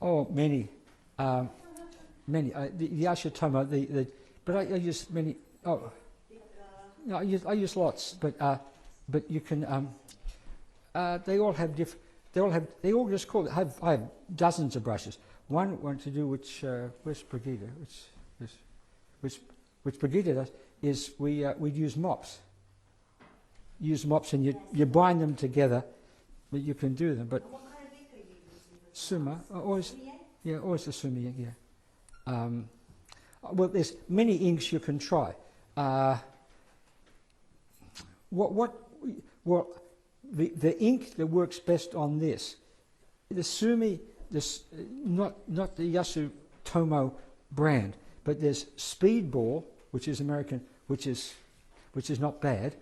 Oh, many, many. The Ashitoma, but I use many. Oh, no, I use lots, but you can. They all have different. They all just call it. I have dozens of brushes. One to do where's Brigida? Which Brigida does is we use mops. Use mops and you bind them together, but you can do them. But What kind of ink are you using? Suma, always, Sumi? yeah, always the Sumi ink, yeah. Well, there's many inks you can try. Well, the ink that works best on this, the Sumi, not the Yasu Tomo brand, but there's Speedball, which is American, which is not bad.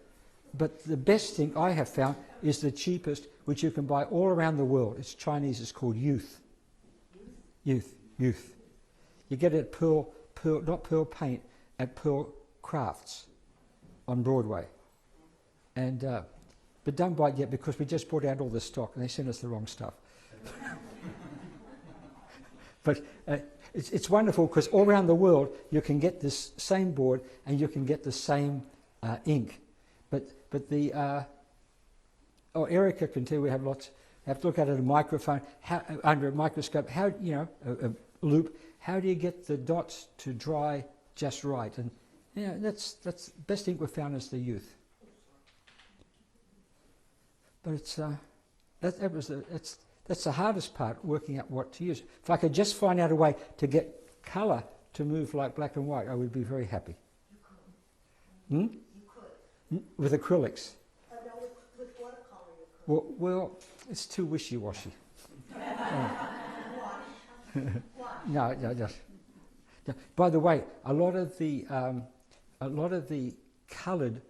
But the best thing I have found is the cheapest, which you can buy all around the world. It's Chinese. It's called Youth. Youth. You get it at not Pearl Paint, at Pearl Crafts on Broadway. And but don't buy it yet because we just brought out all the stock and they sent us the wrong stuff. But it's wonderful because all around the world you can get this same board and you can get the same ink. But the Erica can tell you we have lots. You have to look at it at a microphone, under a microscope. How a loop? How do you get the dots to dry just right? And that's the best ink we've found is the Youth. But that's the hardest part, working out what to use. If I could just find out a way to get colour to move like black and white, I would be very happy. You could. You could. With acrylics. No, with watercolor you could. Well, it's too wishy-washy. Wash. No, just. By the way, a lot of the coloured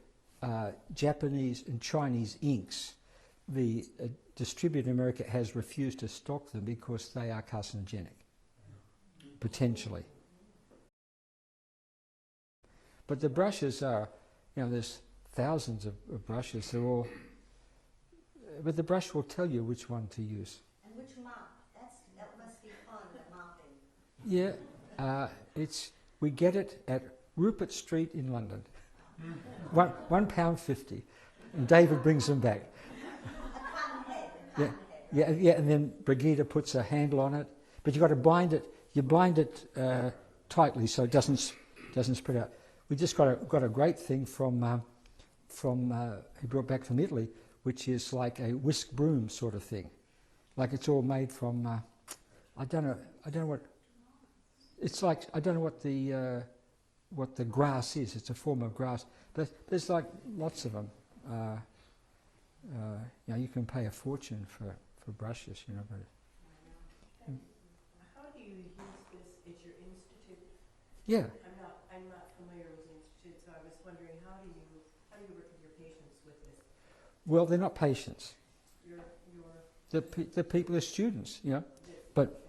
Japanese and Chinese inks, the distributor in America has refused to stock them because they are carcinogenic, potentially. But the brushes are, there's thousands of brushes. They're all, but the brush will tell you which one to use. And which mop? That must be fun, the mopping. Yeah, we get it at Rupert Street in London. £1.50, and David brings them back. A cotton head. Yeah, and then Brigida puts a handle on it, but you've got to bind it. You bind it tightly so it doesn't spread out. We just got a great thing from he brought back from Italy, which is like a whisk broom sort of thing, like it's all made from I don't know what it's like. I don't know what the grass is. It's a form of grass. But there's like lots of them. You can pay a fortune for brushes, But how do you use this at your institute? yeah, I'm not familiar with the institute, so I was wondering how do you work with your patients with this? well, they're not patients. Your The people are students, But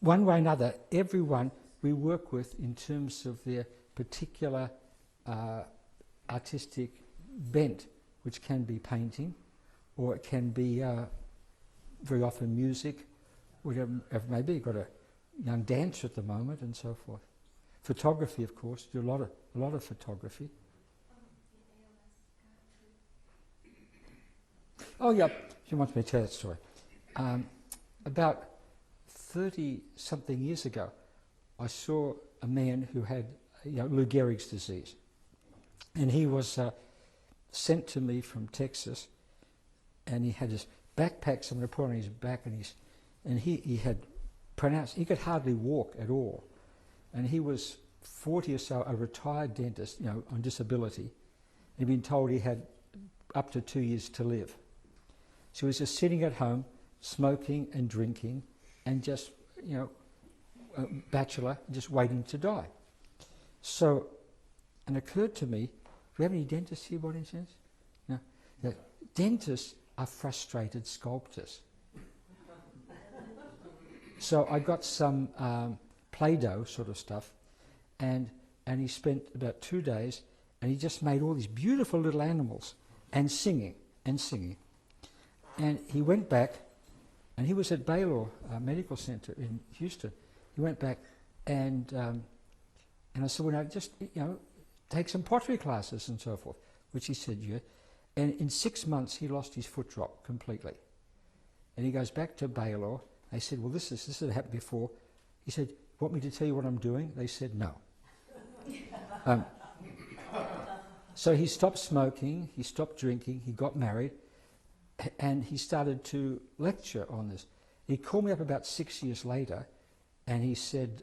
one way or another, everyone we work with in terms of their particular artistic bent, which can be painting, or it can be very often music, whatever it may be. Got a young dancer at the moment, and so forth. Photography, of course, do a lot of photography. Oh yeah, she wants me to tell that story. About 30-something years ago, I saw a man who had Lou Gehrig's disease, and he was sent to me from Texas, and he had his backpack, someone put on his back, and he had pronounced, he could hardly walk at all, and he was 40 or so, a retired dentist, on disability. He'd been told he had up to 2 years to live. So he was just sitting at home, smoking and drinking, and just, a bachelor, just waiting to die. So, and it occurred to me, do we have any dentists here by any chance? No. That dentists are frustrated sculptors. So I got some Play-Doh sort of stuff, and he spent about 2 days, and he just made all these beautiful little animals, and singing. And he went back, And he was at Baylor Medical Center in Houston. He went back and I said, well, no, just, take some pottery classes and so forth, which he said, yeah. And in 6 months, he lost his foot drop completely. And he goes back to Baylor. They said, well, this had happened before. He said, want me to tell you what I'm doing? They said, no. So he stopped smoking, he stopped drinking, he got married, and he started to lecture on this. He called me up about 6 years later, and he said,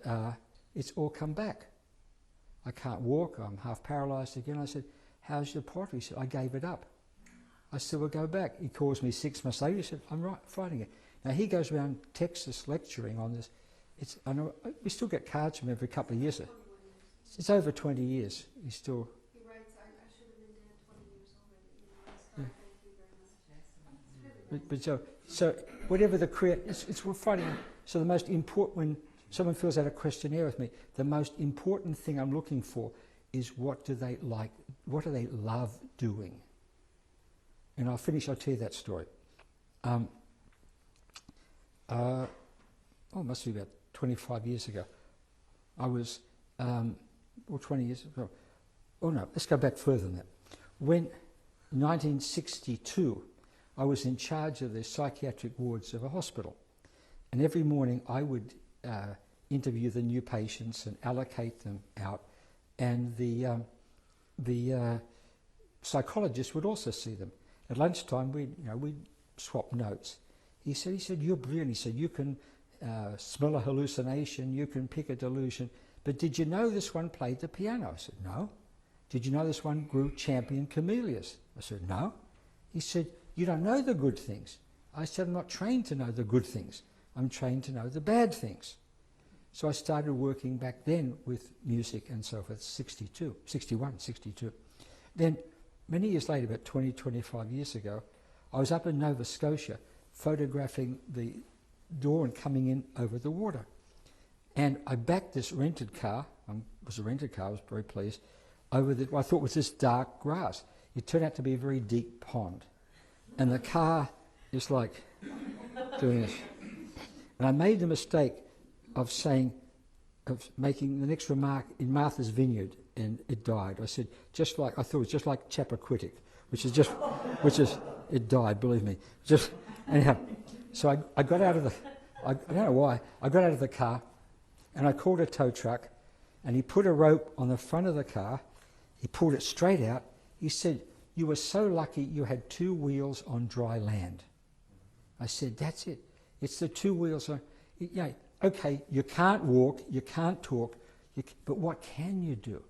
it's all come back. I can't walk, I'm half paralysed again. I said, how's your pottery? He said, I gave it up. I said, well, go back. He calls me 6 months later. He said, I'm fighting it. Now, he goes around Texas lecturing on this. I know, we still get cards from him every couple of years. It's over 20 years. He's still... He writes, I should have been dead 20 years already. Thank you very much. But so whatever the it's we're fighting. So the most important, when someone fills out a questionnaire with me, the most important thing I'm looking for is what do they like, what do they love doing? And I'll tell you that story. It must be about 25 years ago. I was, or 20 years ago. Oh no, let's go back further than that. When, in 1962, I was in charge of the psychiatric wards of a hospital. And every morning I would interview the new patients and allocate them out. And the psychologist would also see them. At lunchtime, we'd swap notes. He said, you're brilliant. He said, you can smell a hallucination, you can pick a delusion. But did you know this one played the piano? I said, no. Did you know this one grew champion camellias? I said, no. He said, you don't know the good things. I said, I'm not trained to know the good things. I'm trained to know the bad things. So I started working back then with music and so forth, 61, 62. Then, many years later, about 20, 25 years ago, I was up in Nova Scotia photographing the dawn coming in over the water. And I backed this rented car, it was a rented car, I was very pleased, over what I thought was this dark grass. It turned out to be a very deep pond. And the car is like doing this. And I made the mistake of making the next remark in Martha's Vineyard, and it died. I said, I thought it was just like Chappaquiddick, it died, believe me. Anyhow, so I got out of I don't know why, I got out of the car, and I called a tow truck, and he put a rope on the front of the car, he pulled it straight out, he said, you were so lucky you had 2 wheels on dry land. I said, that's it. It's the 2 wheels on... Okay, you can't walk, you can't talk, but what can you do?